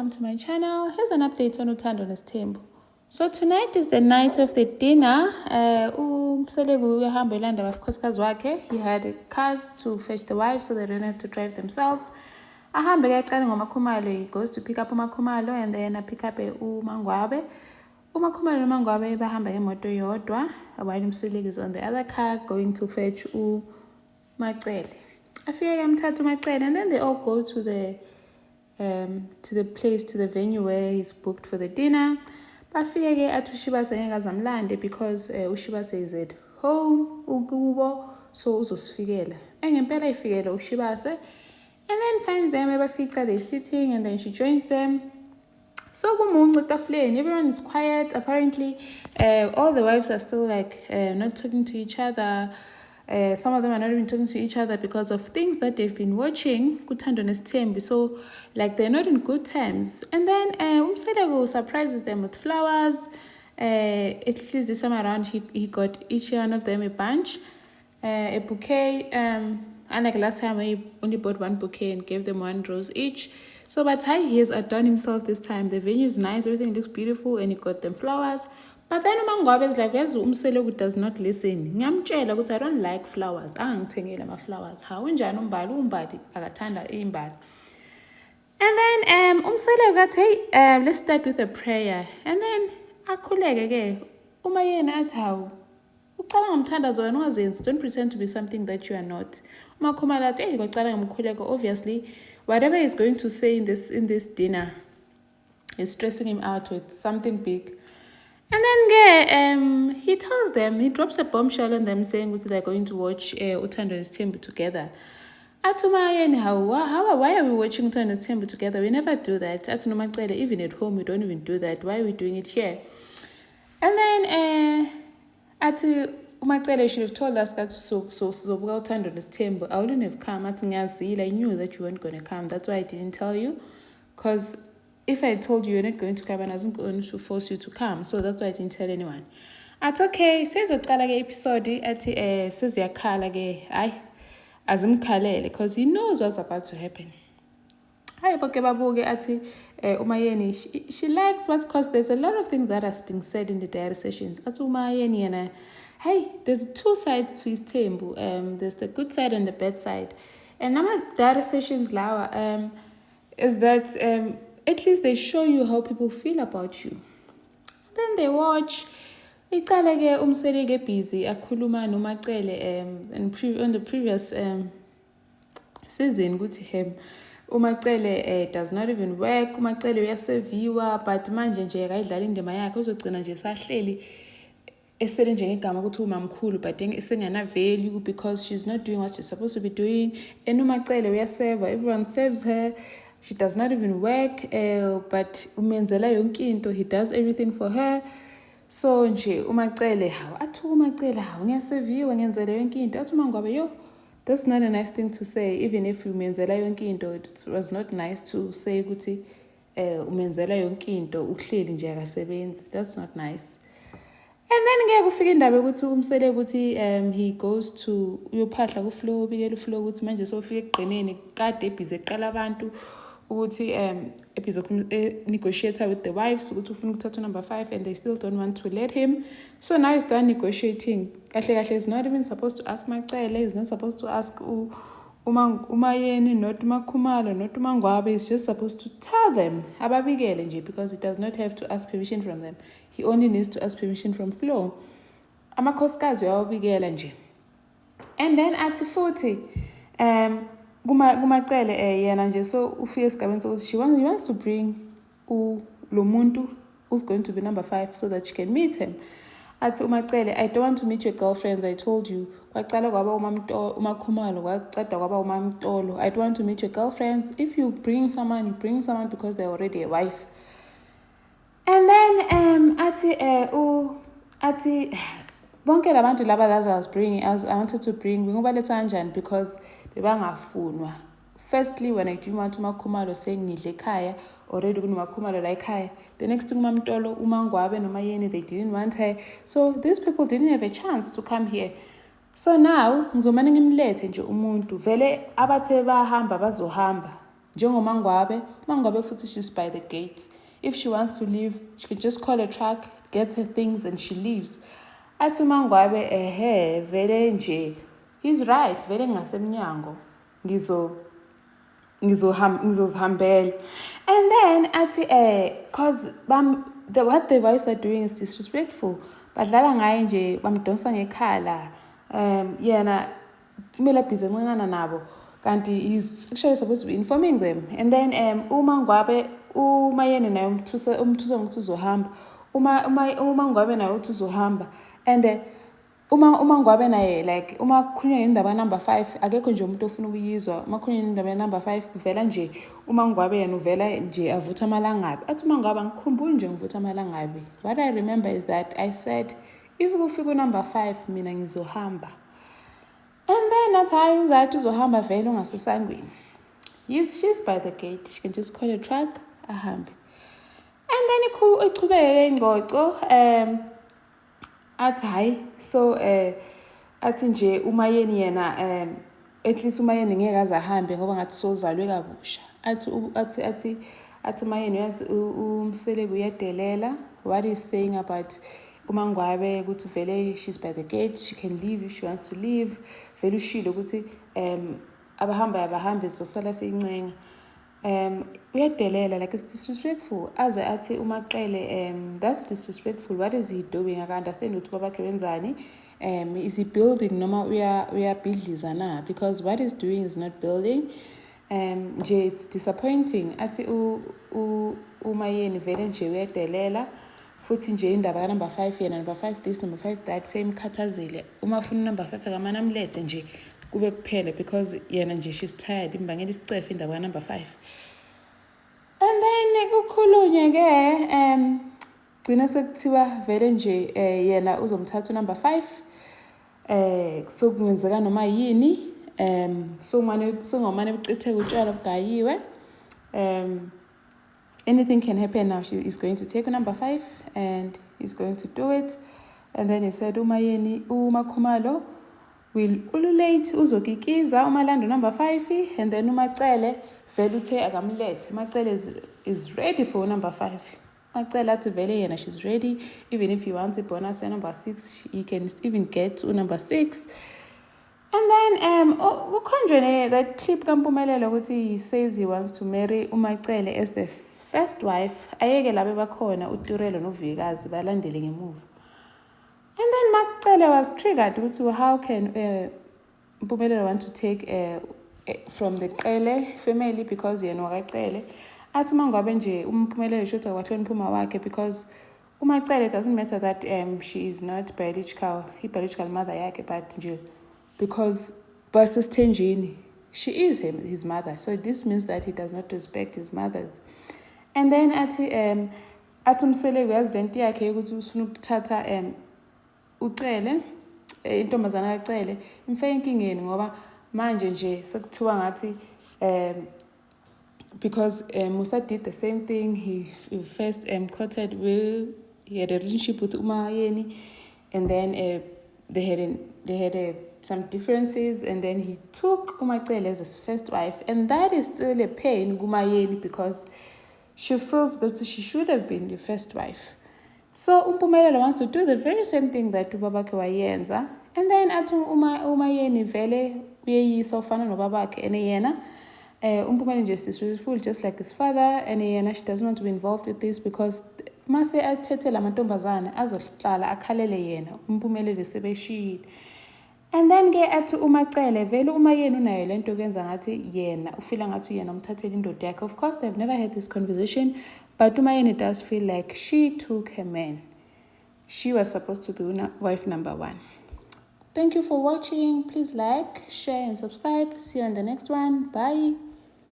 welcome to my channel. Here's an update on Uthando Nesthembu. So tonight is the night of the dinner. Umselegu uyahamba elanda abakhosikazi wakhe. He had cars to fetch the wives so they don't have to drive themselves. Ahambe ke aqale ngoMakhumalo. He goes to pick up uMakhumalo and then pick up uMangwabe. uMakhumalo noMangwabe bahamba ngemoto yodwa while Umselegu is on the other car going to fetch uMacele. Afike amthatha uMacele and then they all go to the place, to the venue where he's booked for the dinner. Bafike ke athi uShibase ngeke azamlande because uShibase is at home ukubo, so uzosifikela. Ngempela ifikela uShibase and then finds them ebafica they're sitting and then she joins them. So kumuncu etafuleni, everyone is quiet. Apparently all the wives are still like not talking to each other. Some of them are not even talking to each other because of things that they've been watching Uthando Nesthembu. So like they're not in good terms. And then Umselegu surprises them with flowers. At least this time around he got each one of them a bunch, a bouquet. Unlike last time where he only bought one bouquet and gave them one rose each. So but he has outdone himself this time. The venue is nice, everything looks beautiful, and he got them flowers. But then uMangwabe is like, yes, Umselegu does not listen. Ngiyamtshela ukuthi I don't like flowers. Angithengele ama-flowers. Hawu njani umbali akathanda imbali. And then Umselegu athi, hey, let's start with a prayer. And then akhuleke ke uma yena athi hawu ucala ngomthandazo wena ungazenzi, don't pretend to be something that you are not. uMakhumalo athi hey bacala ngomkhuleko. Obviously whatever he's going to say in this dinner is stressing him out with something big. And then he tells them, he drops a bombshell on them saying they're going to watch Uthando Nesthembu together. Atuma why are we watching Uthando Nesthembu together? We never do that. Atunomacele, even at home we don't even do that. Why are we doing it here? And then Umacele should have told us that so Uthando Nesthembu. I wouldn't have come. I knew that you weren't going to come. That's why I didn't tell you. Because if I told you you're not going to come, and I wasn't going to force you to come. So that's why I didn't tell anyone. At okay, says uqala episode athi says yakhala ke hayi azimkhalele because he knows what's about to happen. Hayi boke babuke athi uMayeni she likes what, because there's a lot of things that has been said in the diary sessions. Athi uMayeni yena hey, there's two sides to his Thembu. There's the good side and the bad side. And nama diary sessions lawa is that at least they show you how people feel about you. Then they watch. Iqale ke Umselegu busy akhuluma noMacele on the previous season ukuthi uMacele does not even work. uMacele uyaseviwa but manje nje akayidlala indima yakhe, uzogcina nje sahleli esele njengegama ukuthi umamkhulu but esengena value because she's not doing what she's supposed to be doing. And uMacele uyaseva, everyone serves her. She does not even work, but umenzela yonke into, he does everything for her. So nje uMacele athi uMacele ngiyaseviwa ngenzela yonke into. Athi uMangwabe that's not a nice thing to say. Even if umenzela yonke into, it was not nice to say ukuthi umenzela yonke into uhleli nje akasebenzi. That's not nice. And then ngeke kufika indaba ukuthi Umselegu ukuthi he goes to uyophahla kuFlow, ubikela uFlow ukuthi manje sofika ekugqineni kade ebhizi eqala abantu ukuthi negotiator with the wives ukuthi ufuna ukuthatha number 5 and they still don't want to let him. So now he's done negotiating. Kahle he's not even supposed to ask Macele, he's not supposed to ask Umayeni, not uMakhumalo, not uMangwabe. He's just supposed to tell them ababikele nje because he does not have to ask permission from them. He only needs to ask permission from Flow. Amakhosikazi uyawabikela nje. And then athi futhi kumacele yena nje so ufike esigabeni sokuthi he wants to bring lo muntu who's going to be number 5 so that she can meet him. Athi uMacele, I don't want to meet your girlfriends, I told you. Kwaqala kwaba uMakhumalo, kwaqeda kwaba uMamtolo. I don't want to meet your girlfriends. If you bring someone, you bring someone because they're already a wife. And then athi bonke labantu laba that I wanted to bring bengobaletha kanjani because bebangafunwa. Firstly, when I didn't want uMakhumalo saying ngidle ekhaya, already kunoMakhumalo la ekhaya. The next thing uMamtolo, uMangwabe noMayeni, they didn't want her. So these people didn't have a chance to come here. So now ngizomane ngimlethe nje umuntu vele abathe bahamba bazohamba. Mangwabe futhi she's by the gate. If she wants to leave, she can just call a truck, get her things, and she leaves. Athi Mangwabe vele nje, he's right, vele ngasemnyango. Ngizozihambela. And then athi cause what the boys are doing is disrespectful. Badlala ngaye nje bamdonsa ngekhala. Yena kumele abhize ncancana nabo. Kanti he's actually supposed to be informing them. And then uMangwabe umayeni naye umthuse ngokuthi uzohamba. uMangwabe naye uthi uzohamba. And uMangwabe naye like uma kukhulunywa indaba number 5 akekho nje umuntu ofuna ukuyizwa. Uma kukhulunywa indaba number 5 uvela nje uMangwabe yena uvela nje avutha amalangabi. Athi uMangwabe ngikhumbuli nje ngivutha amalangabi. What I remember is that I said if kufika number 5 mina ngizohamba. And then athi hayi uzathi uzohamba vele ungasesangweni. She's by the gate. She can just call a truck ahambe. And then ichubeke ingxoxo athi hayi so athi nje umayeni yena at least umayeni ngeke aze ahambe ngoba ngathi sozalwe kabusha. Athi umayeni uyazi umsele kuyadelela. What is saying about uMangwabe ukuthi vele she's by the gate, she can leave if she wants to leave. Vele ushilo ukuthi abahambe sosala seyincenga. Uyadelela like it's disrespectful. Aze athi uMaqele that's disrespectful. What is he doing? I understand ukuthi babakhe wenzani. Is he building noma uyabhidliza na? Because what he's doing is not building. Nje it's disappointing. Athi umayeni vele nje uyadelela. Futhi nje indaba number 5 yena number 5 this number 5 that same khathazele. Uma ufuna number 5 akamana amlethe nje kube kuphela because yena nje she's tired imbangela isicefe indaba number 5. And then kukhulunywe ke gcina sekuthiwa vele nje yena uzomthatha number 5 so kungenzeka noma yini so ngomane buqitheke utshwala bugayiwe. Anything can happen now. She is going to take number 5 and he's going to do it. And then he said uMakhumalo will ululate uzokikiza umalando number 5 and then uMacele vele uthe akamlethe. Macele is ready for number 5. Macele athi vele yena she's ready. Even if he wants a bonus number 6, he can even get to number 6. And then ukhonjwe that clip kaMpumelelo ukuthi he says he wants to marry uMacele as the first wife. Ayeke labe bakhona uTurelo noVikazi balandele ngemuva. And then Macele was triggered ukuthi how can Mpumelelo want to take from the Qele family because yena wakaqele. Athi Mangwabe nje uMpumelelo shothi awahlonipha uma wakhe because uMacele doesn't matter that she is not biological mother yakhe but nje because versus Tenjini, she is his mother. So this means that he does not respect his mothers. And then athi umsele uyazi lento yakhe ukuthi ufuna ukuthatha uCele intombazana kaCele imfake enkingeni ngoba manje nje sekuthiwa ngathi because Musa did the same thing. He first courted he had a relationship with Umayeni and then they had some differences and then he took uMacele as his first wife, and that is still a pain Umayeni because she feels that she should have been the first wife. So Mpumelelo wants to do the very same thing that ubabakhe wayenza, and then athi uMayeni vele uyeyisa ufana nobabakhe ene yena Mpumelelo nje is disrespectful just like his father, and yena she doesn't want to be involved with this because mase athethe lamantombazane azohlala akhalele yena uMpumelelo sebeshiyile. And then ke athi uMacele vele uMayeni unayo lento kwenza ngathi yena ufila ngathi yena umthathela indoda yakhe. Of course they've never had this conversation, but uMayeni does feel like she took her man. She was supposed to be wife number 1. Thank you for watching. Please like, share and subscribe. See you on the next one. Bye.